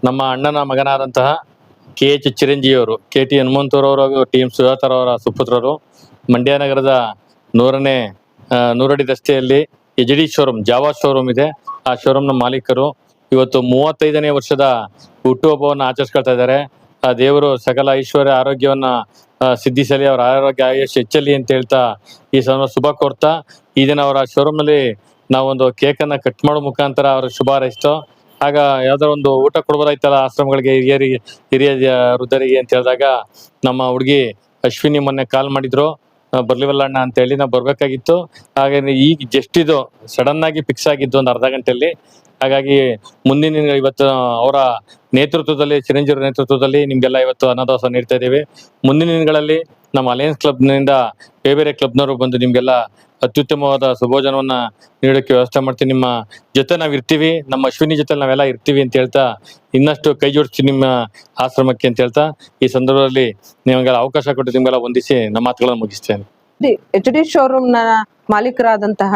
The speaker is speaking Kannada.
ನಮ್ಮ ಅಣ್ಣನ ಮಗನಾದಂತಹ KH ಚಿರಂಜೀವಿ ಅವರು, KT ಹನುಮಂತರವರು, TM ಸುಧಾಕರ್ ಅವರ ಸುಪುತ್ರರು ಮಂಡ್ಯ ನಗರದ 100 ಅಡಿ ರಸ್ತೆಯಲ್ಲಿ HD ಶೋರೂಮ್, ಜಾವಾ ಶೋರೂಮ್ ಇದೆ. ಆ ಶೋರೂಮ್ನ ಮಾಲೀಕರು ಇವತ್ತು 35ನೇ ವರ್ಷದ ಹುಟ್ಟುಹಬ್ಬವನ್ನು ಆಚರಿಸ್ಕೊಳ್ತಾ ಇದ್ದಾರೆ. ಆ ದೇವರು ಸಕಲ ಐಶ್ವರ್ಯ ಆರೋಗ್ಯವನ್ನ ಸಿದ್ಧಿಸಲಿ, ಅವರ ಆರೋಗ್ಯ ಆಯುಷ್ ಹೆಚ್ಚಲಿ ಅಂತ ಹೇಳ್ತಾ ಈ ಶುಭ ಕೋರ್ತಾ ಈ ದಿನ ಅವರ ಶೋರೂಮ್ ನಲ್ಲಿ ನಾವೊಂದು ಕೇಕ್ ಅನ್ನ ಕಟ್ ಮಾಡೋ ಮುಖಾಂತರ ಅವರ ಶುಭ ಹಾರೈಸ್ತು. ಆಗ ಯಾವ್ದಾರ ಒಂದು ಊಟ ಕೊಡ್ಬೋದಾಯ್ತಲ್ಲ ಆಶ್ರಮಗಳಿಗೆ, ಹಿರಿಯ ವೃದ್ಧರಿಗೆ ಅಂತ ಹೇಳಿದಾಗ ನಮ್ಮ ಹುಡುಗಿ ಅಶ್ವಿನಿ ಮೊನ್ನೆ ಕಾಲ್ ಮಾಡಿದ್ರು, ಬರ್ಲಿವಲ್ಲ ಅಣ್ಣ ಅಂತ ಹೇಳಿ. ನಾವು ಬರ್ಬೇಕಾಗಿತ್ತು. ಹಾಗೆ ಈಗ ಜಸ್ಟ್ ಇದು ಸಡನ್ ಆಗಿ ಫಿಕ್ಸ್ ಆಗಿದ್ದು ಒಂದು ಅರ್ಧ ಗಂಟೆಯಲ್ಲಿ. ಹಾಗಾಗಿ ಮುಂದಿನ ಇವತ್ತು ಅವರ ನೇತೃತ್ವದಲ್ಲಿ, ಚಿರಂಜೀವಿ ನೇತೃತ್ವದಲ್ಲಿ ನಿಮ್ಗೆಲ್ಲ ಇವತ್ತು ಅನ್ನದಾಸೋಹ ನೀಡ್ತಾ ಇದ್ದೀವಿ. ಮುಂದಿನ ದಿನಗಳಲ್ಲಿ ನಮ್ಮ ಅಲಯನ್ಸ್ ಕ್ಲಬ್ನಿಂದ ಬೇರೆ ಕ್ಲಬ್ನವರು ಬಂದು ನಿಮ್ಗೆಲ್ಲ ಅತ್ಯುತ್ತಮವಾದ ಸುಭೋಜನವನ್ನ ನೀಡೋಕ್ಕೆ ವ್ಯವಸ್ಥೆ ಮಾಡ್ತೀವಿ. ನಿಮ್ಮ ಜೊತೆ ನಾವ್ ಇರ್ತೀವಿ, ನಮ್ಮ ಅಶ್ವಿನಿ ಜೊತೆ ನಾವೆಲ್ಲ ಇರ್ತೀವಿ ಅಂತ ಹೇಳ್ತಾ ಇನ್ನಷ್ಟು ಕೈ ಜೋಡಿಸ್ತೀವಿ ನಿಮ್ಮ ಆಶ್ರಮಕ್ಕೆ ಅಂತ ಹೇಳ್ತಾ ಈ ಸಂದರ್ಭದಲ್ಲಿ ನಿಮಗೆಲ್ಲ ಅವಕಾಶ ಕೊಟ್ಟು ನಿಮ್ಗೆಲ್ಲ ವಂದಿಸಿ ನಮ್ಮ ಮಾತುಗಳನ್ನು ಮುಗಿಸ್ತೇನೆ. HD ಶೋರೂಮ್ ನ ಮಾಲೀಕರಾದಂತಹ